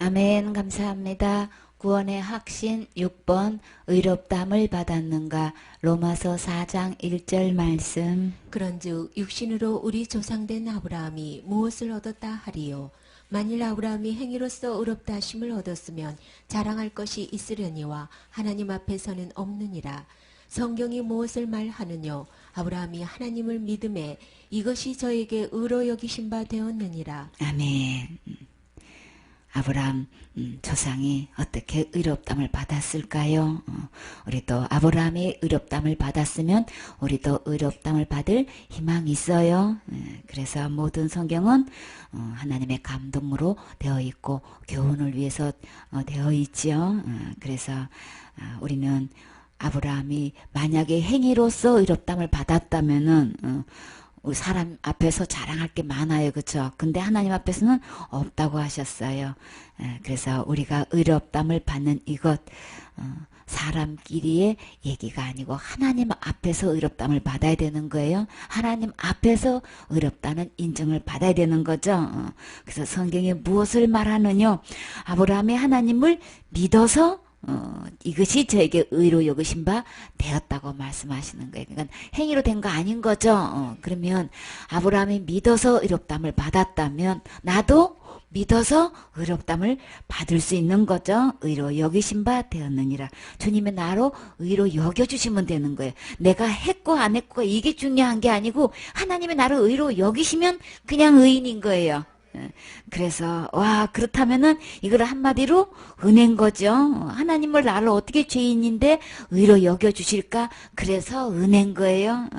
아멘. 감사합니다. 구원의 확신 6번 의롭다함을 받았는가. 로마서 4장 1절 말씀. 그런즉 육신으로 우리 조상된 아브라함이 무엇을 얻었다 하리요. 만일 아브라함이 행위로서 의롭다 하심을 얻었으면 자랑할 것이 있으려니와 하나님 앞에서는 없느니라. 성경이 무엇을 말하느뇨. 아브라함이 하나님을 믿음에 이것이 저에게 의로 여기신 바 되었느니라. 아멘. 아브라함 조상이 어떻게 의롭다함을 받았을까요? 우리도 아브라함이 의롭다함을 받았으면 우리도 의롭다함을 받을 희망이 있어요. 그래서 모든 성경은 하나님의 감동으로 되어 있고 교훈을 위해서 되어 있죠. 그래서 우리는 아브라함이 만약에 행위로서 의롭다함을 받았다면은 우리 사람 앞에서 자랑할 게 많아요. 그렇죠? 근데 하나님 앞에서는 없다고 하셨어요. 그래서 우리가 의롭다함을 받는 이것 사람끼리의 얘기가 아니고 하나님 앞에서 의롭다함을 받아야 되는 거예요. 하나님 앞에서 의롭다는 인정을 받아야 되는 거죠. 그래서 성경이 무엇을 말하느냐. 아브라함이 하나님을 믿어서 이것이 저에게 의로 여기신 바 되었다고 말씀하시는 거예요. 그러니까 행위로 된 거 아닌 거죠. 그러면 아브라함이 믿어서 의롭다함을 받았다면 나도 믿어서 의롭다함을 받을 수 있는 거죠. 의로 여기신 바 되었느니라. 주님의 나로 의로 여겨주시면 되는 거예요. 내가 했고 안 했고 이게 중요한 게 아니고 하나님의 나를 의로 여기시면 그냥 의인인 거예요. 그래서 그렇다면은 이걸 한마디로 은혜인 거죠. 하나님을 나를 어떻게 죄인인데 의로 여겨주실까? 그래서 은혜인 거예요.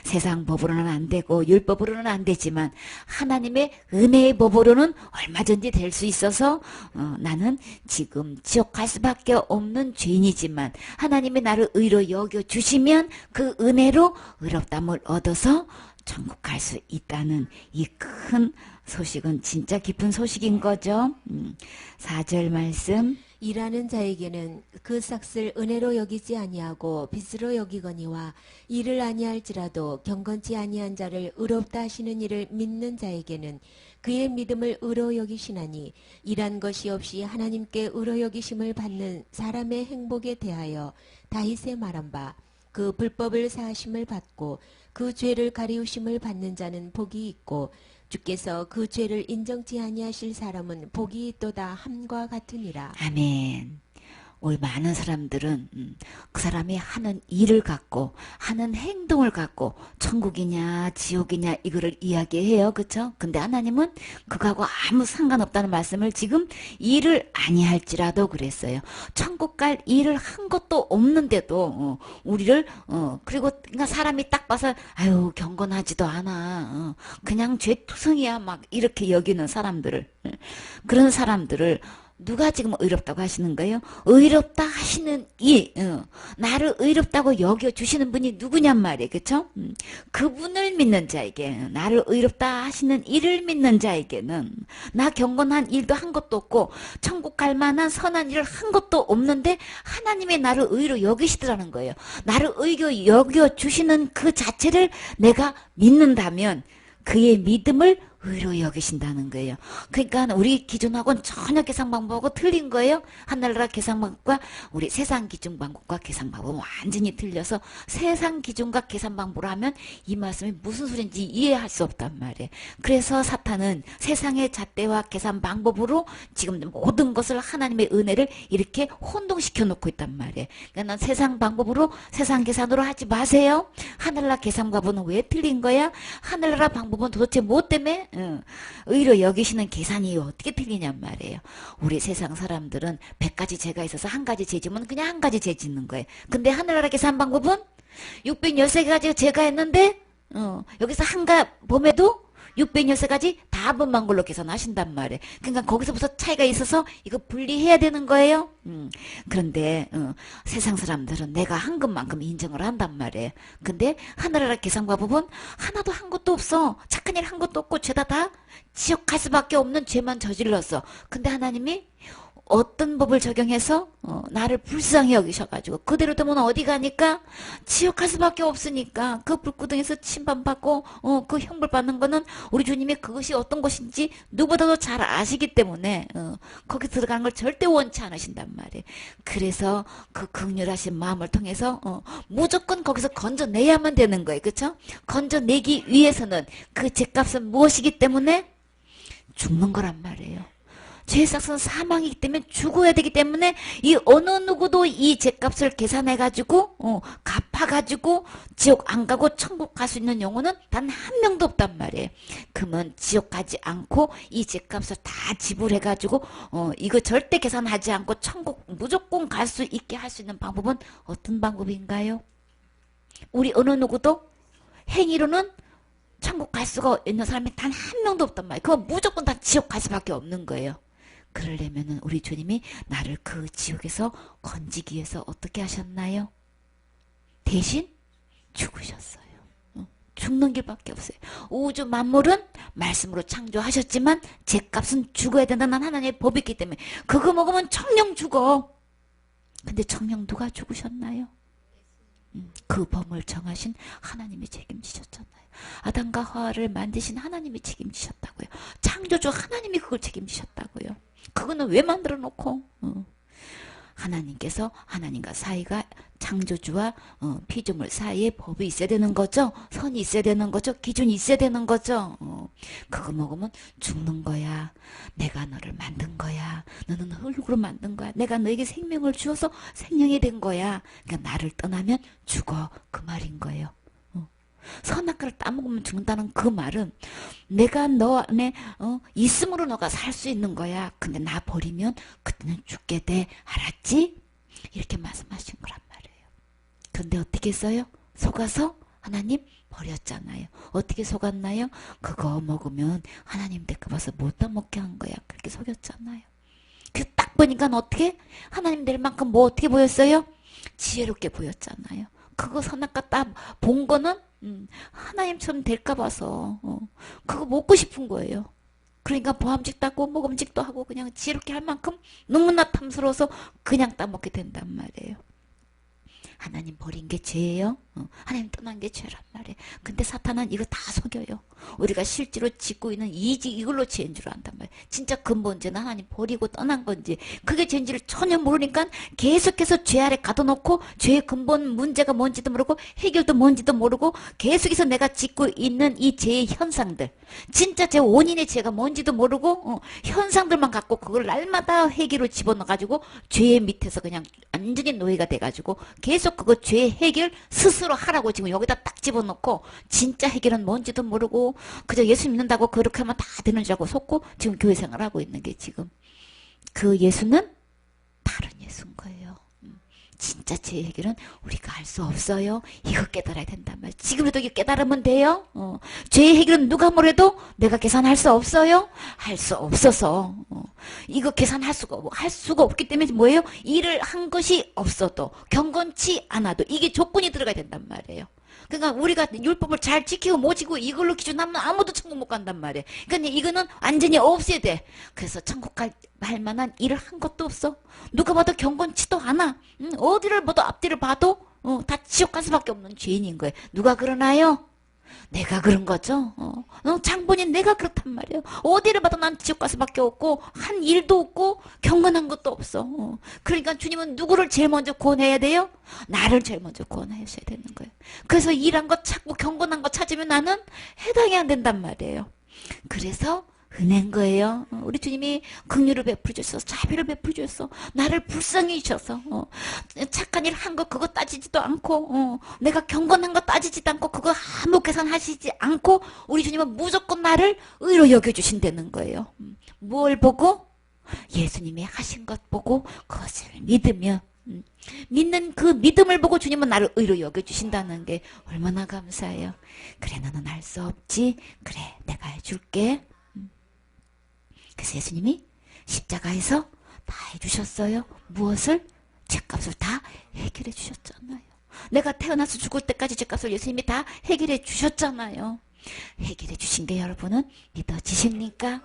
세상 법으로는 안 되고 율법으로는 안 되지만 하나님의 은혜의 법으로는 얼마든지 될 수 있어서 나는 지금 지옥 갈 수밖에 없는 죄인이지만 하나님의 나를 의로 여겨주시면 그 은혜로 의롭다함을 얻어서 천국 갈 수 있다는 이 큰 소식은 진짜 기쁜 소식인 거죠. 4절 말씀. 일하는 자에게는 그 삭을 은혜로 여기지 아니하고 빚으로 여기거니와 일을 아니할지라도 경건치 아니한 자를 의롭다 하시는 이를 믿는 자에게는 그의 믿음을 의로 여기시나니 일한 것이 없이 하나님께 의로 여기심을 받는 사람의 행복에 대하여 다윗의 말한 바 그 불법을 사하심을 받고 그 죄를 가리우심을 받는 자는 복이 있고 주께서 그 죄를 인정치 아니하실 사람은 복이 있도다 함과 같으니라. 아멘. 우리 많은 사람들은 그 사람이 하는 일을 갖고 하는 행동을 갖고 천국이냐 지옥이냐 이거를 이야기해요. 그렇죠? 근데 하나님은 그거하고 아무 상관없다는 말씀을 지금 일을 아니할지라도 그랬어요. 천국 갈 일을 한 것도 없는데도 우리를 그리고 그러니까 사람이 딱 봐서 아유 경건하지도 않아. 그냥 죄투성이야 막 이렇게 여기는 사람들을 그런 사람들을 누가 지금 의롭다고 하시는 거예요? 의롭다 하시는 나를 의롭다고 여겨주시는 분이 누구냔 말이에요. 그쵸? 그분을 믿는 자에게 나를 의롭다 하시는 이를 믿는 자에게는 나 경건한 일도 한 것도 없고 천국 갈 만한 선한 일을 한 것도 없는데 하나님의 나를 의로 여기시더라는 거예요. 나를 의로 여겨주시는 그 자체를 내가 믿는다면 그의 믿음을 의로 여기신다는 거예요. 그러니까 우리 기준하고는 전혀 계산 방법하고 틀린 거예요. 하늘나라 계산 방법과 우리 세상 기준 방법과 계산 방법은 완전히 틀려서 세상 기준과 계산 방법으로 하면 이 말씀이 무슨 소리인지 이해할 수 없단 말이에요. 그래서 사탄은 세상의 잣대와 계산 방법으로 지금 모든 것을 하나님의 은혜를 이렇게 혼동시켜 놓고 있단 말이에요. 그러니까 세상 방법으로 세상 계산으로 하지 마세요. 하늘나라 계산 방법은 왜 틀린 거야? 하늘나라 방법은 도대체 뭐 때문에 의로 여기시는 계산이 어떻게 틀리냔 말이에요. 우리 세상 사람들은 100가지 죄가 있어서 한 가지 죄 지면 그냥 한 가지 죄 짓는 거예요. 근데 하늘나라 계산 방법은 613가지 죄가 있는데 여기서 한가 범에도 613가지 다 한 번만 걸로 계산하신단 말이에요. 그러니까 거기서부터 차이가 있어서 이거 분리해야 되는 거예요. 그런데 세상 사람들은 내가 한 것만큼 인정을 한단 말이에요. 근데 하늘나라 계산과법은 하나도 한 것도 없어. 착한 일 한 것도 없고 죄다 다 지옥 갈 수밖에 없는 죄만 저질렀어. 근데 하나님이 어떤 법을 적용해서 나를 불쌍히 여기셔가지고 그대로 두면 어디 가니까 지옥 갈 수밖에 없으니까 그 불구덩이에서 침범받고 그 형벌 받는 거는 우리 주님이 그것이 어떤 것인지 누구보다도 잘 아시기 때문에 거기 들어가는 걸 절대 원치 않으신단 말이에요. 그래서 그 극률하신 마음을 통해서 무조건 거기서 건져내야만 되는 거예요. 그렇죠? 건져내기 위해서는 그 죄값은 무엇이기 때문에 죽는 거란 말이에요. 죄의 삭은 사망이기 때문에 죽어야 되기 때문에 이 어느 누구도 이 죄값을 계산해가지고 갚아가지고 지옥 안 가고 천국 갈 수 있는 영혼은 단 한 명도 없단 말이에요. 그러면 지옥 가지 않고 이 죄값을 다 지불해가지고 이거 절대 계산하지 않고 천국 무조건 갈 수 있게 할 수 있는 방법은 어떤 방법인가요? 우리 어느 누구도 행위로는 천국 갈 수가 있는 사람이 단 한 명도 없단 말이에요. 그건 무조건 다 지옥 갈 수밖에 없는 거예요. 그러려면은 우리 주님이 나를 그 지옥에서 건지기 위해서 어떻게 하셨나요? 대신 죽으셨어요. 죽는 길밖에 없어요. 우주 만물은 말씀으로 창조하셨지만 죄값은 죽어야 된다는 하나님의 법이 있기 때문에 그거 먹으면 청령 죽어. 근데 청령 누가 죽으셨나요? 그 범을 정하신 하나님이 책임지셨잖아요. 아담과 하와를 만드신 하나님이 책임지셨다고요. 창조주 하나님이 그걸 책임지셨다고요. 그거는 왜 만들어 놓고 하나님께서 하나님과 사이가 창조주와 피조물 사이에 법이 있어야 되는 거죠. 선이 있어야 되는 거죠. 기준이 있어야 되는 거죠. 그거 먹으면 죽는 거야. 내가 너를 만든 거야. 너는 흙으로 만든 거야. 내가 너에게 생명을 주어서 생명이 된 거야. 그러니까 나를 떠나면 죽어. 그 말인 거예요. 선악과를 따먹으면 죽는다는 그 말은 내가 너 안에 있음으로 너가 살 수 있는 거야. 근데 나 버리면 그때는 죽게 돼. 알았지? 이렇게 말씀하신 거란 말이에요. 근데 어떻게 했어요? 속아서 하나님 버렸잖아요. 어떻게 속았나요? 그거 먹으면 하나님 대접해서 못 따먹게 한 거야. 그렇게 속였잖아요. 그 딱 보니까 어떻게? 하나님 될 만큼 뭐 어떻게 보였어요? 지혜롭게 보였잖아요. 그거 선악과 딱 본 거는 하나님처럼 될까 봐서 그거 먹고 싶은 거예요. 그러니까 보암직도 하고 먹음직도 하고 그냥 지혜롭게 할 만큼 너무나 탐스러워서 그냥 따먹게 된단 말이에요. 하나님 버린 게 죄예요. 하나님 떠난 게 죄란 말이에요. 근데 사탄은 이거 다 속여요. 우리가 실제로 짓고 있는 이걸로 죄인 줄 안단 말이에요. 진짜 근본죄는 하나님 버리고 떠난 건지 그게 죄인지를 전혀 모르니까 계속해서 죄 아래 가둬놓고 죄의 근본 문제가 뭔지도 모르고 해결도 뭔지도 모르고 계속해서 내가 짓고 있는 이 죄의 현상들 진짜 제 원인의 죄가 뭔지도 모르고 현상들만 갖고 그걸 날마다 회개로 집어넣어가지고 죄의 밑에서 그냥 완전히 노예가 돼가지고 계속 그거 죄 해결 스스로 하라고 지금 여기다 딱 집어넣고 진짜 해결은 뭔지도 모르고 그저 예수 믿는다고 그렇게 하면 다 되는 줄 알고 속고 지금 교회 생활하고 있는 게 지금 그 예수는 다른 예수인 거예요. 진짜 죄 해결은 우리가 할 수 없어요. 이거 깨달아야 된단 말이에요. 지금이라도 이거 깨달으면 돼요. 죄 해결은 누가 뭐래도 내가 계산할 수 없어요. 할 수 없어서 이거 계산할 수가 없기 때문에 뭐예요? 일을 한 것이 없어도 경건치 않아도 이게 조건이 들어가야 된단 말이에요. 그러니까 우리가 율법을 잘 지키고 모지고 이걸로 기준하면 아무도 천국 못 간단 말이에요. 그러니까 이거는 완전히 없애야 돼. 그래서 천국 갈 만한 일을 한 것도 없어. 누가 봐도 경건치도 않아. 어디를 봐도 앞뒤를 봐도 다 지옥 갈 수밖에 없는 죄인인 거예요. 누가 그러나요? 내가 그런 거죠. 장본인 내가 그렇단 말이에요. 어디를 봐도 난 지옥 갈 수밖에 없고 한 일도 없고 경건한 것도 없어. 그러니까 주님은 누구를 제일 먼저 구원해야 돼요? 나를 제일 먼저 구원하셔야 되는 거예요. 그래서 일한 거 찾고 경건한 거 찾으면 나는 해당이 안 된단 말이에요. 그래서 은혜인 거예요. 우리 주님이 긍휼을 베풀어 주셔서 자비를 베풀어 주셔서 나를 불쌍히 주셔서 착한 일 한 거 그거 따지지도 않고 내가 경건한 거 따지지도 않고 그거 아무 계산하시지 않고 우리 주님은 무조건 나를 의로 여겨주신다는 거예요. 뭘 보고? 예수님이 하신 것 보고 그것을 믿으며 믿는 그 믿음을 보고 주님은 나를 의로 여겨주신다는 게 얼마나 감사해요. 그래 너는 할 수 없지. 그래 내가 해줄게. 그래서 예수님이 십자가에서 다 해주셨어요. 무엇을? 죄값을 다 해결해 주셨잖아요. 내가 태어나서 죽을 때까지 죄값을 예수님이 다 해결해 주셨잖아요. 해결해 주신 게 여러분은 믿어지십니까?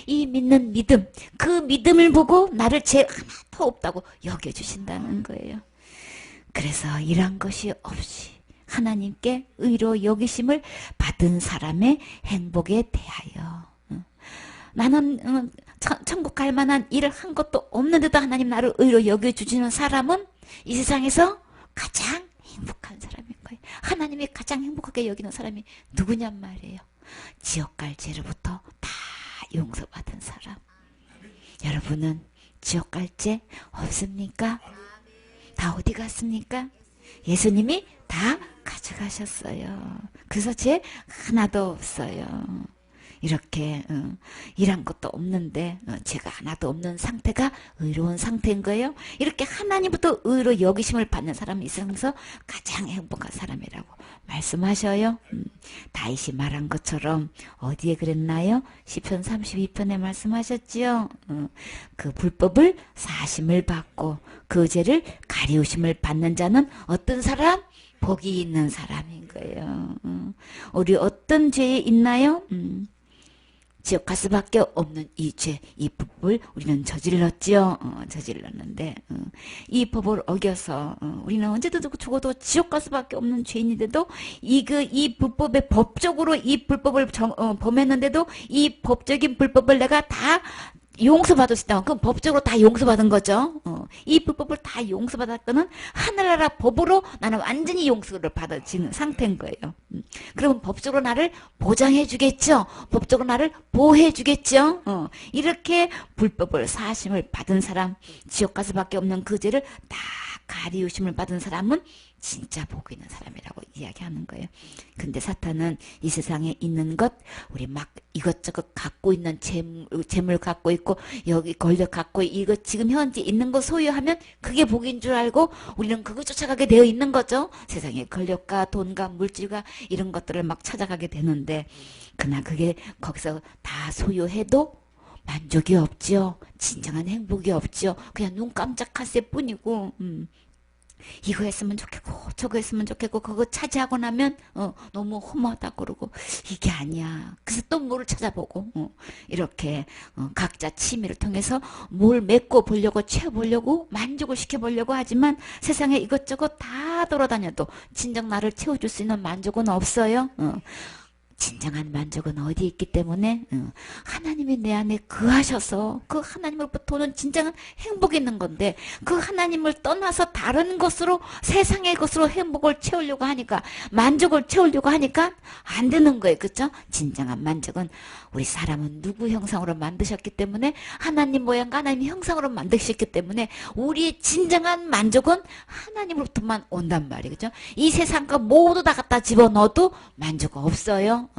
이 믿는 믿음, 그 믿음을 보고 나를 죄 하나도 없다고 여겨주신다는 거예요. 그래서 이런 것이 없이 하나님께 의로 여기심을 받은 사람의 행복에 대하여 나는 천국 갈 만한 일을 한 것도 없는데도 하나님 나를 의로 여겨주시는 사람은 이 세상에서 가장 행복한 사람인 거예요. 하나님이 가장 행복하게 여기는 사람이 누구냔 말이에요. 지옥 갈 죄로부터 다 용서받은 사람. 여러분은 지옥 갈 죄 없습니까? 다 어디 갔습니까? 예수님이 다 가져가셨어요. 그래서 죄 하나도 없어요. 이렇게 일한 것도 없는데 죄가 하나도 없는 상태가 의로운 상태인 거예요. 이렇게 하나님부터 의로 여기심을 받는 사람이 이 세상에서 가장 행복한 사람이라고 말씀하셔요. 다윗이 말한 것처럼 어디에 그랬나요? 시편 32편에 말씀하셨지요. 그 불법을 사심을 받고 그 죄를 가리우심을 받는 자는 어떤 사람? 복이 있는 사람인 거예요. 우리 어떤 죄에 있나요? 지옥 갈 수밖에 없는 이 죄, 이 법을 우리는 저질렀지요. 저질렀는데 이 법을 어겨서 우리는 언제든 죽어도 지옥 갈 수밖에 없는 죄인인데도 이 불법의 법적으로 이 불법을 범했는데도 이 법적인 불법을 내가 다 용서받을 수 있다. 그럼 법적으로 다 용서받은 거죠. 이 불법을 다 용서받았거는 하늘나라 법으로 나는 완전히 용서를 받아지는 상태인 거예요. 그러면 법적으로 나를 보장해 주겠죠. 법적으로 나를 보호해 주겠죠. 이렇게 불법을 사심을 받은 사람, 지옥 갈 수밖에 없는 그 죄를 다 가리우심을 받은 사람은 진짜 복 있는 사람이라고 이야기하는 거예요. 근데 사탄은 이 세상에 있는 것, 우리 막 이것저것 갖고 있는 재물 갖고 있고 여기 권력 갖고 이것 지금 현재 있는 거 소유하면 그게 복인 줄 알고 우리는 그거 쫓아가게 되어 있는 거죠. 세상에 권력과 돈과 물질과 이런 것들을 막 찾아가게 되는데 그러나 그게 거기서 다 소유해도 만족이 없지요. 진정한 행복이 없지요. 그냥 눈 깜짝할 뿐이고 이거 했으면 좋겠고 저거 했으면 좋겠고 그거 차지하고 나면 너무 허무하다고 그러고 이게 아니야. 그래서 또 뭐를 찾아보고 이렇게 각자 취미를 통해서 뭘 메꿔 보려고 채워보려고 만족을 시켜보려고 하지만 세상에 이것저것 다 돌아다녀도 진정 나를 채워줄 수 있는 만족은 없어요. 진정한 만족은 어디 있기 때문에 하나님이 내 안에 거하셔서 그 하나님으로부터 오는 진정한 행복이 있는 건데 그 하나님을 떠나서 다른 것으로 세상의 것으로 행복을 채우려고 하니까 만족을 채우려고 하니까 안 되는 거예요. 그렇죠? 진정한 만족은 우리 사람은 누구 형상으로 만드셨기 때문에 하나님 모양과 하나님 형상으로 만드셨기 때문에 우리의 진정한 만족은 하나님으로부터만 온단 말이에요. 그렇죠? 이 세상 거 모두 다 갖다 집어넣어도 만족 없어요.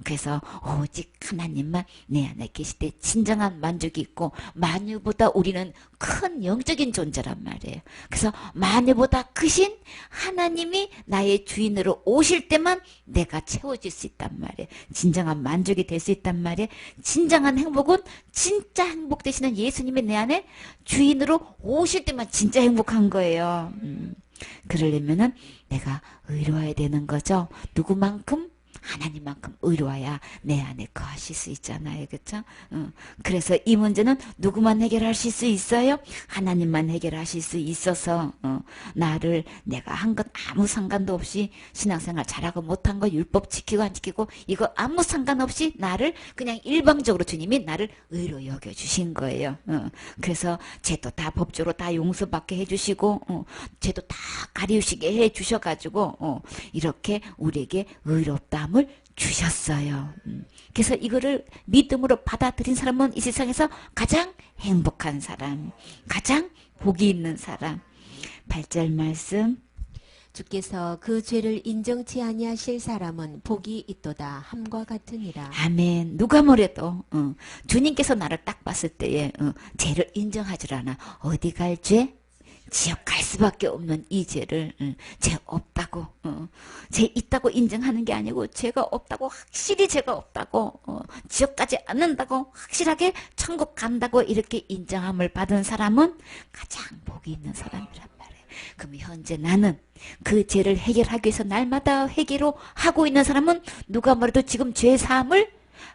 그래서 오직 하나님만 내 안에 계실 때 진정한 만족이 있고 만유보다 우리는 큰 영적인 존재란 말이에요. 그래서 만유보다 크신 하나님이 나의 주인으로 오실 때만 내가 채워질 수 있단 말이에요. 진정한 만족이 될 수 있단 말이에요. 진정한 행복은 진짜 행복 되시는 예수님이 내 안에 주인으로 오실 때만 진짜 행복한 거예요. 그러려면은 내가 의로워야 되는 거죠. 누구만큼? 하나님만큼 의로워야 내 안에 거하실 수 있잖아요. 그렇죠? 그래서 이 문제는 누구만 해결하실 수 있어요? 하나님만 해결하실 수 있어서 나를 내가 한 것 아무 상관도 없이 신앙생활 잘하고 못한 거 율법 지키고 안 지키고 이거 아무 상관없이 나를 그냥 일방적으로 주님이 나를 의로 여겨주신 거예요. 그래서 죄도 다 법적으로 다 용서받게 해주시고 죄도 다 가리우시게 해주셔가지고 이렇게 우리에게 의롭다함을 주셨어요. 그래서 이거를 믿음으로 받아들인 사람은 이 세상에서 가장 행복한 사람, 가장 복이 있는 사람. 8절 말씀. 주께서 그 죄를 인정치 아니하실 사람은 복이 있도다 함과 같으니라. 아멘. 누가 뭐래도 주님께서 나를 딱 봤을 때에 죄를 인정하지 않아. 어디 갈 죄? 지옥 갈 수밖에 없는 이 죄를 죄 없다고 죄 있다고 인정하는 게 아니고 죄가 없다고 확실히 죄가 없다고 지옥 가지 않는다고 확실하게 천국 간다고 이렇게 인정함을 받은 사람은 가장 복이 있는 사람이란 말이에요. 그럼 현재 나는 그 죄를 해결하기 위해서 날마다 회개로 하고 있는 사람은 누가 뭐래도 지금 죄 사함을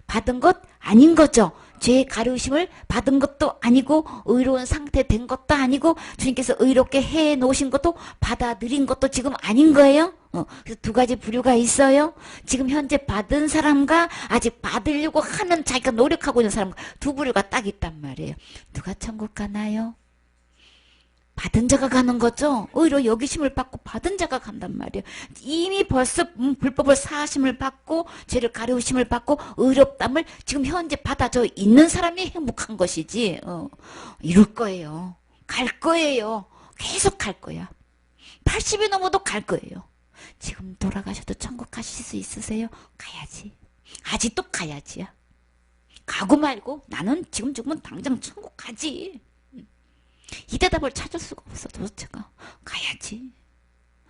받은 것 아닌 거죠. 죄의 가르우심을 받은 것도 아니고 의로운 상태 된 것도 아니고 주님께서 의롭게 해 놓으신 것도 받아들인 것도 지금 아닌 거예요. 그래서 두 가지 부류가 있어요. 지금 현재 받은 사람과 아직 받으려고 하는 자기가 노력하고 있는 사람 두 부류가 딱 있단 말이에요. 누가 천국 가나요? 받은 자가 가는 거죠. 의로 여기심을 받고 받은 자가 간단 말이에요. 이미 벌써 불법을 사하심을 받고 죄를 가려우심을 받고 의롭담을 지금 현재 받아져 있는 사람이 행복한 것이지. 이룰 거예요. 갈 거예요. 계속 갈 거야. 80이 넘어도 갈 거예요. 지금 돌아가셔도 천국 가실 수 있으세요? 가야지. 아직도 가야지야. 가고 말고 나는 지금 죽으면 당장 천국 가지. 이 대답을 찾을 수가 없어 도대체가. 가야지.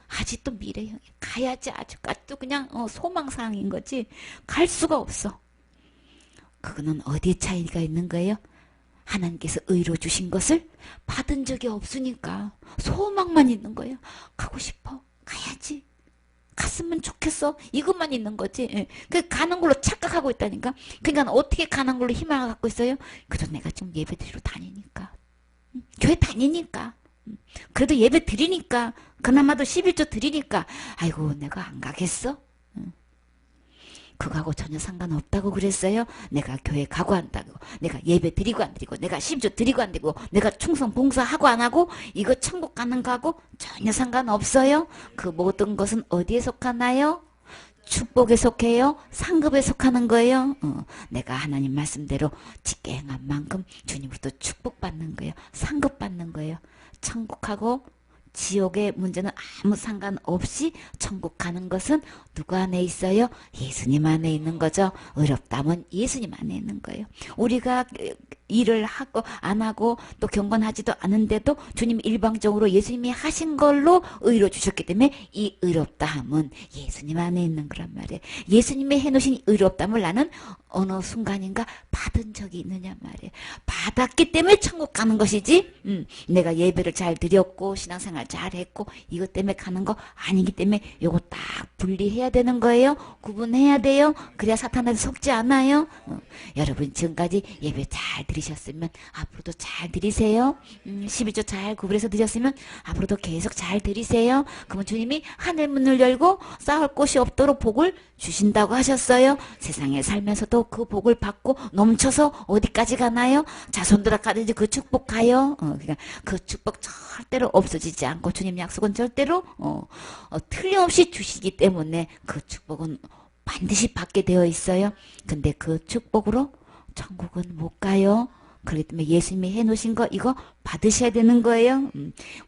아직도 미래형이야. 가야지. 아직까지도 그냥 소망사항인 거지. 갈 수가 없어. 그거는 어디에 차이가 있는 거예요? 하나님께서 의로 주신 것을 받은 적이 없으니까 소망만 있는 거예요. 가고 싶어. 가야지. 갔으면 좋겠어. 이것만 있는 거지. 그 가는 걸로 착각하고 있다니까. 그러니까 어떻게 가는 걸로 희망을 갖고 있어요? 그래도 내가 지금 예배드리러 다니니까. 교회 다니니까. 그래도 예배 드리니까. 그나마도 11조 드리니까. 아이고 내가 안 가겠어? 그거하고 전혀 상관없다고 그랬어요. 내가 교회 가고 한다고. 내가 예배 드리고 안 드리고. 내가 11조 드리고 안 드리고. 내가 충성 봉사하고 안 하고. 이거 천국 가는 거하고 전혀 상관없어요. 그 모든 것은 어디에 속하나요? 축복에 속해요? 상급에 속하는 거예요? 내가 하나님 말씀대로 짙게 행한 만큼 주님으로부터 축복받는 거예요. 상급 받는 거예요. 천국하고 지옥의 문제는 아무 상관없이 천국 가는 것은 누구 안에 있어요? 예수님 안에 있는 거죠. 의롭다면 예수님 안에 있는 거예요. 우리가 일을 하고 안 하고 또 경건하지도 않은데도 주님 일방적으로 예수님이 하신 걸로 의로 주셨기 때문에 이 의롭다함은 예수님 안에 있는 거란 말이에요. 예수님이 해놓으신 의롭다함을 나는 어느 순간인가 받은 적이 있느냐 말이에요. 받았기 때문에 천국 가는 것이지 내가 예배를 잘 드렸고 신앙생활 잘 했고 이것 때문에 가는 거 아니기 때문에 요거 딱 분리해야 되는 거예요. 구분해야 돼요. 그래야 사탄한테 속지 않아요. 여러분 지금까지 예배 잘 드리셨으면 앞으로도 잘 드리세요. 12조 잘 구분해서 드렸으면 앞으로도 계속 잘 드리세요. 그러면 주님이 하늘 문을 열고 쌓을 곳이 없도록 복을 주신다고 하셨어요. 세상에 살면서도 그 복을 받고 넘쳐서 어디까지 가나요? 자손들까지 그 축복 가요. 그러니까 그 축복 절대로 없어지지 않고 주님 약속은 절대로 틀림없이 주시기 때문에 그 축복은 반드시 받게 되어 있어요. 근데 그 축복으로 천국은 못 가요. 그렇기 때문에 예수님이 해놓으신 거 이거 받으셔야 되는 거예요.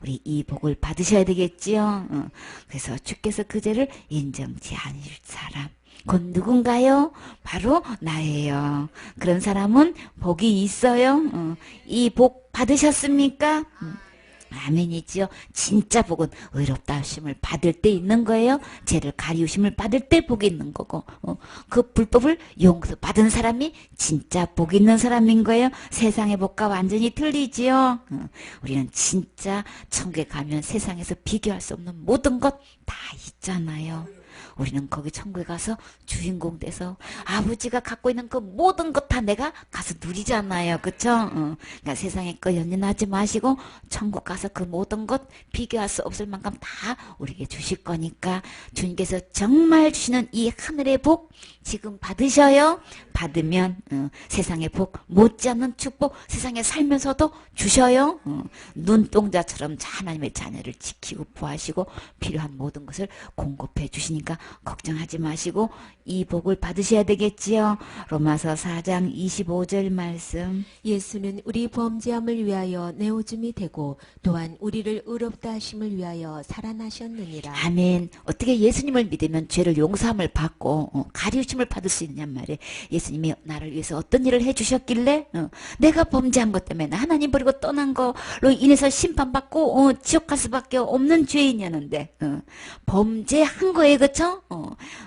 우리 이 복을 받으셔야 되겠지요. 그래서 주께서 그 죄를 인정치 않을 사람 곧 누군가요? 바로 나예요. 그런 사람은 복이 있어요. 이 복 받으셨습니까? 아멘이지요. 진짜 복은 의롭다 하심을 받을 때 있는 거예요. 죄를 가리우심을 받을 때 복이 있는 거고 그 불법을 용서받은 사람이 진짜 복 있는 사람인 거예요. 세상의 복과 완전히 틀리지요. 우리는 진짜 천국에 가면 세상에서 비교할 수 없는 모든 것 다 있잖아요. 우리는 거기 천국에 가서 주인공 돼서 아버지가 갖고 있는 그 모든 것 다 내가 가서 누리잖아요. 그쵸? 그러니까 세상에 거 연연하지 마시고 천국 가서 그 모든 것 비교할 수 없을 만큼 다 우리에게 주실 거니까 주님께서 정말 주시는 이 하늘의 복 지금 받으셔요. 받으면 세상의 복 못지않는 축복 세상에 살면서도 주셔요. 눈동자처럼 하나님의 자녀를 지키고 보호하시고 필요한 모든 것을 공급해 주시니까 걱정하지 마시고 이 복을 받으셔야 되겠지요. 로마서 4장 25절 말씀. 예수는 우리 범죄함을 위하여 내오줌이 되고 또한 우리를 의롭다 하심을 위하여 살아나셨느니라. 아멘. 어떻게 예수님을 믿으면 죄를 용서함을 받고 가리우심을 받을 수 있냔 말이에요. 예수님이 나를 위해서 어떤 일을 해주셨길래 내가 범죄한 것 때문에 하나님 버리고 떠난 거로 인해서 심판받고 지옥 갈 수밖에 없는 죄인이었는데 범죄한 거예요. 그쵸?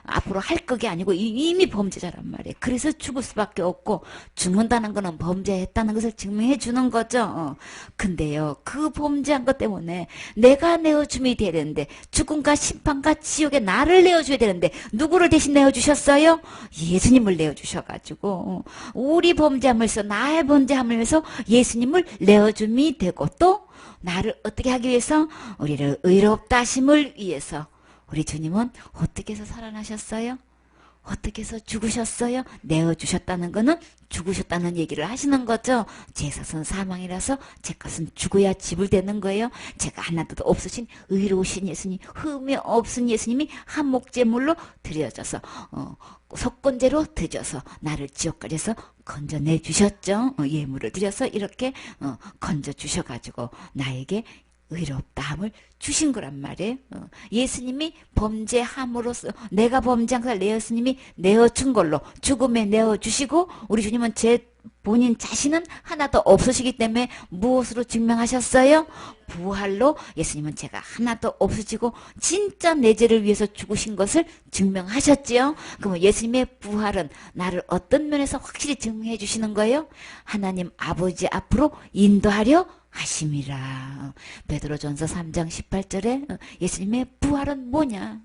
앞으로 할 거게 아니고 이미 범죄자란 말이에요. 그래서 죽을 수밖에 없고 죽는다는 거는 범죄했다는 것을 증명해 주는 거죠. 근데요 그 범죄한 것 때문에 내가 내어줌이 되는데 죽음과 심판과 지옥에 나를 내어줘야 되는데 누구를 대신 내어주셨어요? 예수님을 내어주셔. 주셔가지고 우리 범죄함을서 나의 범죄함을서 예수님을 내어줌이 되고 또 나를 어떻게 하기 위해서 우리를 의롭다 하심을 위해서 우리 주님은 어떻게 해서 살아나셨어요? 어떻게 해서 죽으셨어요? 내어주셨다는 거는 죽으셨다는 얘기를 하시는 거죠. 제 것은 사망이라서 제 것은 죽어야 지불되는 거예요. 제가 하나도 없으신 의로우신 예수님, 흠이 없은 예수님이 한목제물로 드려져서 속건제로 드려서 나를 지옥까지서 건져내 주셨죠. 예물을 드려서 이렇게 건져 주셔가지고 나에게 의롭다함을 주신 거란 말이에요. 예수님이 범죄함으로써 내가 범죄한 것을 내 예수님이 내어준 걸로 죽음에 내어주시고 우리 주님은 제 본인 자신은 하나도 없으시기 때문에 무엇으로 증명하셨어요? 부활로 예수님은 제가 하나도 없으시고 진짜 내 죄를 위해서 죽으신 것을 증명하셨지요. 그러면 예수님의 부활은 나를 어떤 면에서 확실히 증명해 주시는 거예요? 하나님 아버지 앞으로 인도하려 하심이라. 베드로전서 3장 18절에 예수님의 부활은 뭐냐?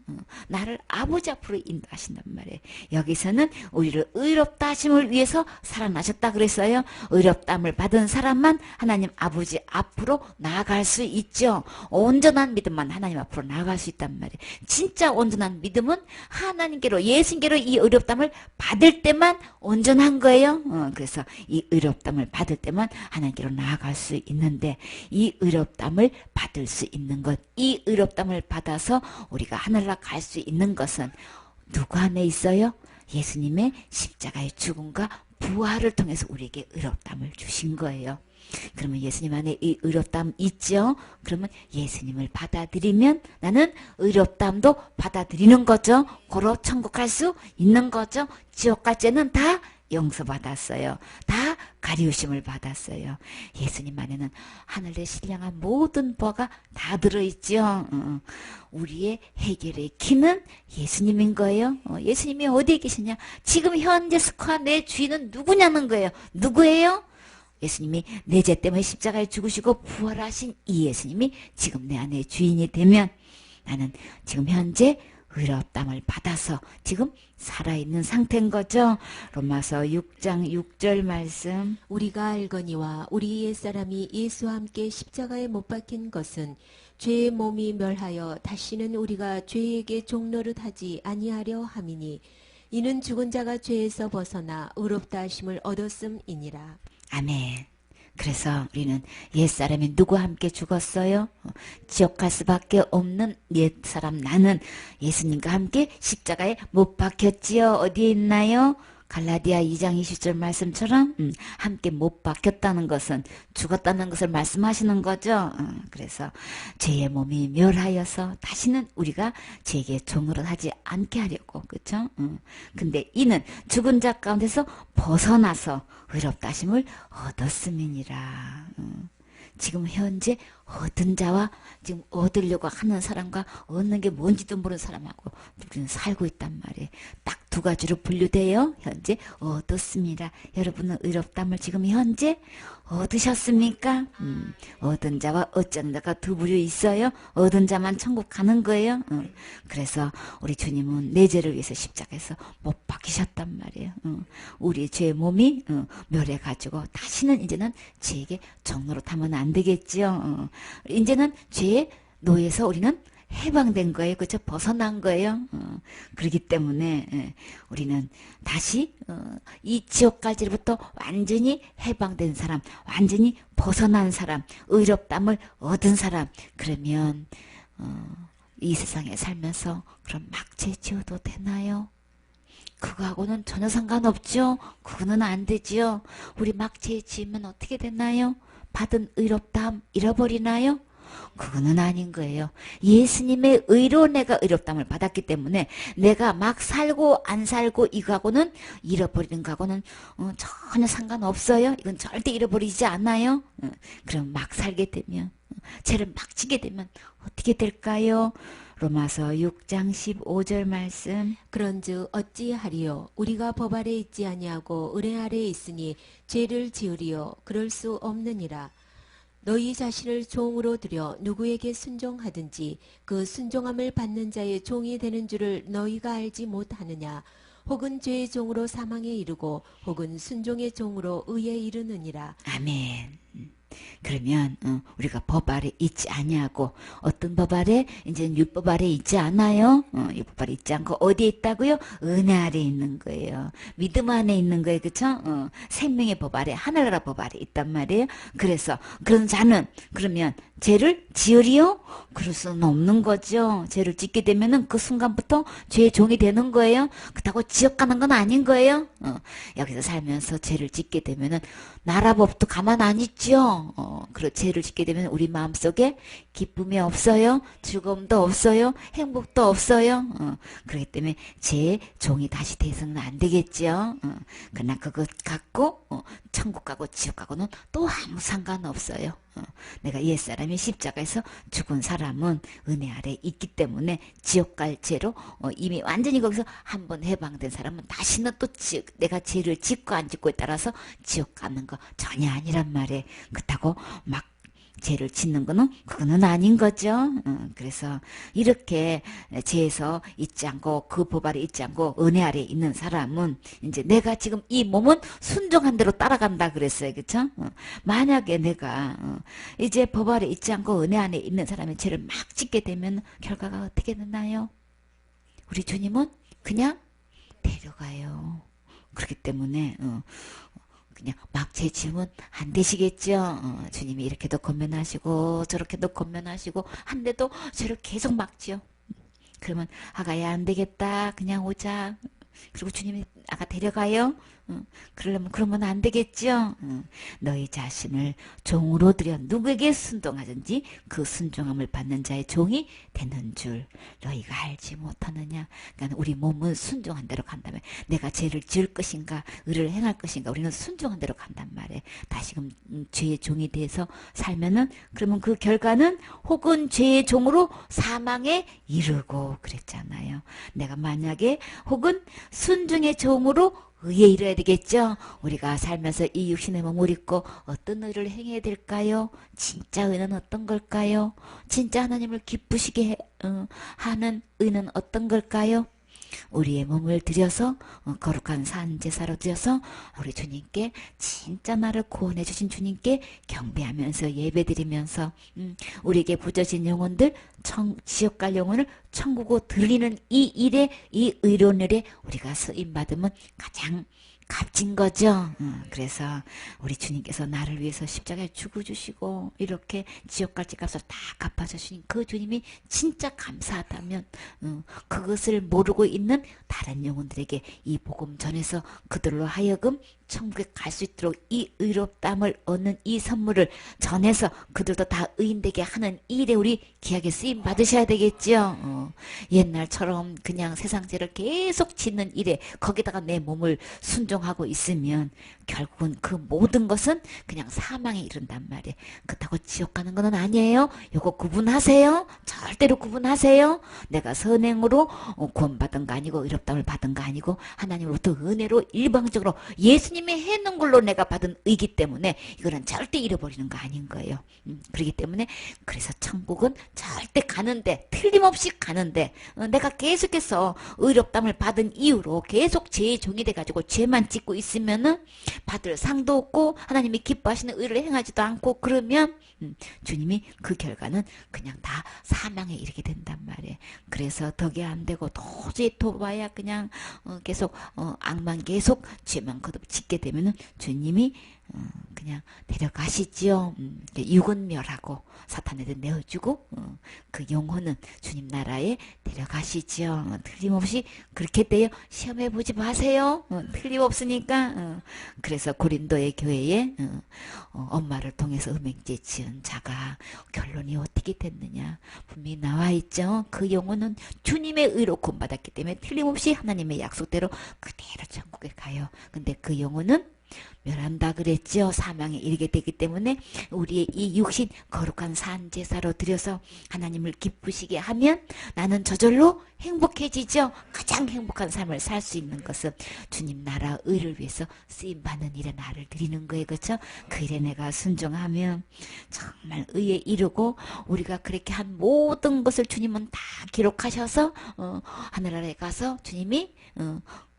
나를 아버지 앞으로 인도하신단 말이에요. 여기서는 우리를 의롭다 하심을 위해서 살아나셨다 그랬어요. 의롭다함을 받은 사람만 하나님 아버지 앞으로 나아갈 수 있죠. 온전한 믿음만 하나님 앞으로 나아갈 수 있단 말이에요. 진짜 온전한 믿음은 하나님께로 예수님께로 이 의롭다함을 받을 때만 온전한 거예요. 그래서 이 의롭다함을 받을 때만 하나님께로 나아갈 수 있는데 이 의롭다함을 받을 수 있는 것, 이 의롭다함을 받아서 우리가 하늘나라 갈 수 있는 것은 누구 안에 있어요? 예수님의 십자가의 죽음과 부활을 통해서 우리에게 의롭다함을 주신 거예요. 그러면 예수님 안에 이 의롭다함 있죠? 그러면 예수님을 받아들이면 나는 의롭다함도 받아들이는 거죠. 고로 천국 갈 수 있는 거죠. 지옥 갈 죄는 다 용서받았어요. 다 가리우심을 받았어요. 예수님 안에는 하늘의 신령한 모든 법가 다 들어있죠. 우리의 해결의 키는 예수님인 거예요. 예수님이 어디에 계시냐? 지금 현재 스코어 내 주인은 누구냐는 거예요. 누구예요? 예수님이 내 죄 때문에 십자가에 죽으시고 부활하신 이 예수님이 지금 내 안에 주인이 되면 나는 지금 현재 의롭다함을 받아서 지금 살아있는 상태인 거죠. 로마서 6장 6절 말씀. 우리가 알거니와 우리 옛사람이 예수와 함께 십자가에 못 박힌 것은 죄의 몸이 멸하여 다시는 우리가 죄에게 종노릇하지 아니하려 함이니 이는 죽은 자가 죄에서 벗어나 의롭다 하심을 얻었음이니라. 아멘. 그래서 우리는 옛사람이 누구와 함께 죽었어요? 지옥 갈 수밖에 없는 옛사람 나는 예수님과 함께 십자가에 못 박혔지요. 어디에 있나요? 갈라디아 2장 20절 말씀처럼 함께 못 박혔다는 것은 죽었다는 것을 말씀하시는 거죠. 그래서 죄의 몸이 멸하여서 다시는 우리가 죄에게 종으로 하지 않게 하려고, 그렇죠? 근데 이는 죽은 자 가운데서 벗어나서 의롭다 하심을 얻었음이니라. 지금 현재 얻은 자와 지금 얻으려고 하는 사람과 얻는 게 뭔지도 모르는 사람하고 우리는 살고 있단 말이에요. 딱 두 가지로 분류돼요. 현재 얻었습니다. 여러분은 의롭다함을 지금 현재 얻으셨습니까? 얻은 자와 얻지 자가 두 부류 있어요. 얻은 자만 천국 가는 거예요. 그래서 우리 주님은 내 죄를 위해서 십자가에서 못 박히셨단 말이에요. 우리 죄의 몸이 멸해가지고 다시는 이제는 죄에게 종노릇하면 안 되겠지요. 이제는 죄의 노예에서 우리는 해방된 거예요. 그렇죠? 벗어난 거예요. 그렇기 때문에 우리는 다시 이 지옥까지로부터 완전히 해방된 사람, 완전히 벗어난 사람, 의롭다함을 얻은 사람, 그러면 이 세상에 살면서 그럼 막죄 지어도 되나요? 그거하고는 전혀 상관없죠. 그거는 안 되지요. 우리 막죄 지으면 어떻게 되나요? 받은 의롭다함 잃어버리나요? 그거는 아닌 거예요. 예수님의 의로 내가 의롭다함을 받았기 때문에 내가 막 살고 안 살고 이거하고는 잃어버리는 거하고는 전혀 상관없어요. 이건 절대 잃어버리지 않아요. 그럼 막 살게 되면 죄를 막 지게 되면 어떻게 될까요? 로마서 6장 15절 말씀. 그런즉 어찌하리요? 우리가 법 아래 있지 아니하고 은혜 아래 있으니 죄를 지으리요? 그럴 수 없느니라. 너희 자신을 종으로 들여 누구에게 순종하든지 그 순종함을 받는 자의 종이 되는 줄을 너희가 알지 못하느냐? 혹은 죄의 종으로 사망에 이르고 혹은 순종의 종으로 의에 이르느니라. 아멘. 그러면 우리가 법 아래 있지 아니하고 어떤 법 아래 이제 율법 아래 있지 않아요. 율법 아래 있지 않고 어디에 있다고요? 은혜 아래 있는 거예요. 믿음 안에 있는 거예요. 그쵸? 생명의 법 아래 하늘나라 법 아래 있단 말이에요. 그래서 그런 자는 그러면 죄를 지으리요? 그럴 수는 없는 거죠. 죄를 짓게 되면은 그 순간부터 죄의 종이 되는 거예요. 그렇다고 지옥 가는 건 아닌 거예요. 여기서 살면서 죄를 짓게 되면은 나라 법도 가만 안 있죠. 그리고 죄를 짓게 되면 우리 마음속에 기쁨이 없어요. 즐거움도 없어요. 행복도 없어요. 그렇기 때문에 죄의 종이 다시 돼서는 안 되겠죠. 그러나 그것 갖고 천국 가고 지옥 가고는 또 아무 상관없어요. 내가 옛사람이 십자가에서 죽은 사람은 은혜 아래 있기 때문에 지옥 갈 죄로 이미 완전히 거기서 한번 해방된 사람은 다시는 또 내가 죄를 짓고 안 짓고에 따라서 지옥 가는 거 전혀 아니란 말이에요. 그렇다고 막 죄를 짓는 거는 그거는 아닌 거죠. 그래서 이렇게 죄에서 있지 않고 그 법 아래 있지 않고 은혜 아래 있는 사람은 이제 내가 지금 이 몸은 순종한 대로 따라간다 그랬어요. 그쵸? 만약에 내가 이제 법 아래 있지 않고 은혜 안에 있는 사람의 죄를 막 짓게 되면 결과가 어떻게 되나요? 우리 주님은 그냥 데려가요. 그렇기 때문에 그냥 막 죄 지으면 안 되시겠죠. 주님이 이렇게도 권면하시고 저렇게도 권면하시고 한데도 죄를 계속 막지요. 그러면 아가야 안 되겠다. 그냥 오자. 그리고 주님이 아가 데려가요. 그러면 안 되겠죠. 너희 자신을 종으로 들여 누구에게 순종하든지 그 순종함을 받는 자의 종이 되는 줄 너희가 알지 못하느냐. 그러니까 우리 몸은 순종한 대로 간다면 내가 죄를 지을 것인가 의를 행할 것인가 우리는 순종한 대로 간단 말이에요. 다시금 죄의 종이 돼서 살면은 그러면 그 결과는 혹은 죄의 종으로 사망에 이르고 그랬잖아요. 내가 만약에 혹은 순종의 종으로 의에 이르어야 되겠죠. 우리가 살면서 이 육신의 몸을 입고 어떤 의를 행해야 될까요? 진짜 의는 어떤 걸까요? 진짜 하나님을 기쁘시게 하는 의는 어떤 걸까요? 우리의 몸을 들여서 거룩한 산제사로 드려서 우리 주님께 진짜 나를 구원해 주신 주님께 경배하면서 예배드리면서 우리에게 부져진 영혼들 지옥 갈 영혼을 천국으로 들리는 이 일에 이 의론일에 우리가 쓰임받으면 가장 값진 거죠. 그래서 우리 주님께서 나를 위해서 십자가에 죽어주시고 이렇게 지옥 갈 값을 다 갚아주신 그 주님이 진짜 감사하다면 그것을 모르고 있는 다른 영혼들에게 이 복음 전해서 그들로 하여금 천국에 갈 수 있도록 이 의롭담을 얻는 이 선물을 전해서 그들도 다 의인되게 하는 이 일에 우리 귀하게 쓰임 받으셔야 되겠죠. 옛날처럼 그냥 세상 죄를 계속 짓는 일에 거기다가 내 몸을 순종하고 있으면 결국은 그 모든 것은 그냥 사망에 이른단 말이에요. 그렇다고 지옥 가는 건 아니에요. 요거 구분하세요. 절대로 구분하세요. 내가 선행으로 구원받은 거 아니고 의롭담을 받은 거 아니고 하나님으로부터 은혜로 일방적으로 예수님이 해놓은 걸로 내가 받은 의기 때문에 이거는 절대 잃어버리는 거 아닌 거예요. 그렇기 때문에 그래서 천국은 절대 가는데 틀림없이 가는데 내가 계속해서 의롭담을 받은 이유로 계속 죄의 종이 돼가지고 죄만 짓고 있으면은 받을 상도 없고 하나님이 기뻐하시는 의를 행하지도 않고 그러면 주님이 그 결과는 그냥 다 사망에 이르게 된단 말이에요. 그래서 덕이 안 되고 도저히 도봐야 그냥 계속 악만 계속 죄만 거듭 짓게 되면은 주님이 그냥 데려가시지요. 육은 멸하고 사탄에도 내어주고 그 영혼은 주님 나라에 데려가시지요. 틀림없이 그렇게 돼요. 시험해보지 마세요. 틀림없으니까. 그래서 고린도의 교회에 엄마를 통해서 음행죄 지은 자가 결론이 어떻게 됐느냐 분명히 나와있죠. 그 영혼은 주님의 의로 구원받았기 때문에 틀림없이 하나님의 약속대로 그대로 천국에 가요. 근데 그 영혼은 멸한다 그랬죠. 사망에 이르게 되기 때문에 우리의 이 육신 거룩한 산제사로 드려서 하나님을 기쁘시게 하면 나는 저절로 행복해지죠. 가장 행복한 삶을 살 수 있는 것은 주님 나라 의를 위해서 쓰임받는 일에 나를 드리는 거예요. 그렇죠? 그 일에 내가 순종하면 정말 의에 이르고 우리가 그렇게 한 모든 것을 주님은 다 기록하셔서 하늘나라에 가서 주님이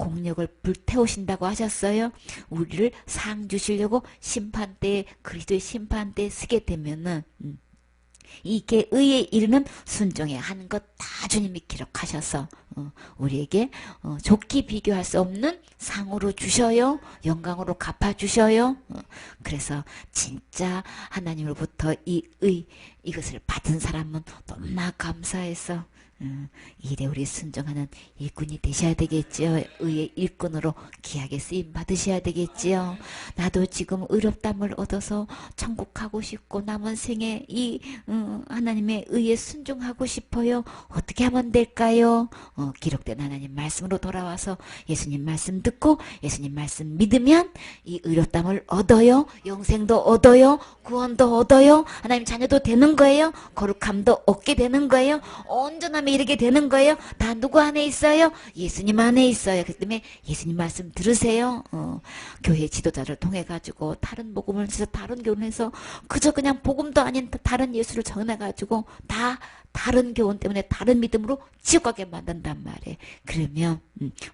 공력을 불태우신다고 하셨어요. 우리를 상 주시려고 심판대에, 그리스도의 심판대에 서게 되면은 이게 의에 이르는 순종에 하는 것 다 주님이 기록하셔서 우리에게 좋게 비교할 수 없는 상으로 주셔요. 영광으로 갚아주셔요. 그래서 진짜 하나님으로부터 이것을 받은 사람은 너무나 감사해서 일에 우리 순종하는 일꾼이 되셔야 되겠지요. 의의 일꾼으로 귀하게 쓰임 받으셔야 되겠지요. 나도 지금 의롭담을 얻어서 천국 가고 싶고 남은 생에 이 하나님의 의에 순종하고 싶어요. 어떻게 하면 될까요? 기록된 하나님 말씀으로 돌아와서 예수님 말씀 듣고 예수님 말씀 믿으면 이 의롭담을 얻어요. 영생도 얻어요. 구원도 얻어요. 하나님 자녀도 되는 거예요. 거룩함도 얻게 되는 거예요. 온전함에 이르게 되는 거예요. 다 누구 안에 있어요? 예수님 안에 있어요. 그렇기 때문에 예수님 말씀 들으세요. 교회 지도자를 통해 가지고 다른 복음을 해서 다른 교훈에서 그저 그냥 복음도 아닌 다른 예수를 전해 가지고 다 다른 교훈 때문에 다른 믿음으로 지옥 가게 만든단 말이에요. 그러면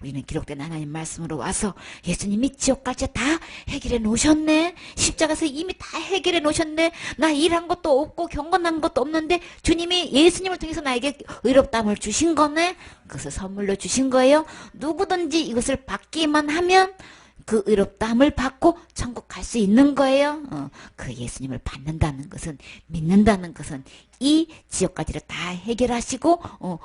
우리는 기록된 하나님 말씀으로 와서 예수님이 지옥 갈지 다 해결해 놓으셨네. 십자가에서 이미 다 해결해 놓으셨네. 나 일한 것도 없고 경건한 것도 없는데 주님이 예수님을 통해서 나에게 의롭다함을 주신 거네. 그것을 선물로 주신 거예요. 누구든지 이것을 받기만 하면 그 의롭다함을 받고 천국 갈 수 있는 거예요. 그 예수님을 받는다는 것은, 믿는다는 것은 이 지옥까지를 다 해결하시고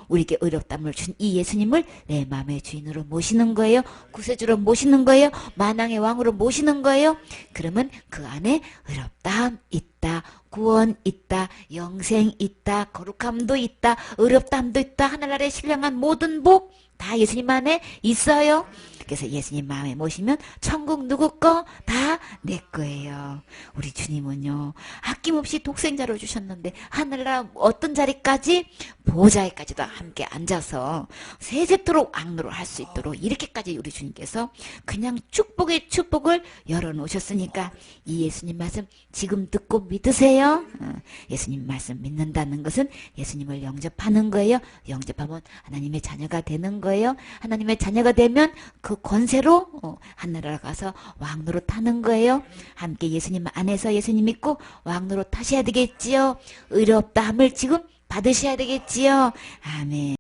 우리에게 의롭다함을 준 이 예수님을 내 마음의 주인으로 모시는 거예요. 구세주로 모시는 거예요. 만왕의 왕으로 모시는 거예요. 그러면 그 안에 의롭다함 있다, 구원 있다, 영생 있다, 거룩함도 있다, 의롭다함도 있다, 하늘나라에 신령한 모든 복 다 예수님 안에 있어요. 그래서 예수님 마음에 모시면 천국 누구 거? 다 내 거예요. 우리 주님은요, 아낌없이 독생자로 주셨는데 하늘나라 어떤 자리까지? 보좌에까지도 함께 앉아서 세세토록 왕노로 할 수 있도록 이렇게까지 우리 주님께서 그냥 축복의 축복을 열어놓으셨으니까 이 예수님 말씀 지금 듣고 믿으세요. 예수님 말씀 믿는다는 것은 예수님을 영접하는 거예요. 영접하면 하나님의 자녀가 되는 거예요. 하나님의 자녀가 되면 그 권세로 하늘나라 가서 왕노로 타는 거예요. 함께 예수님 안에서 예수님 믿고 왕노로 타셔야 되겠지요. 의롭다함을 지금 받으셔야 되겠지요. 아멘.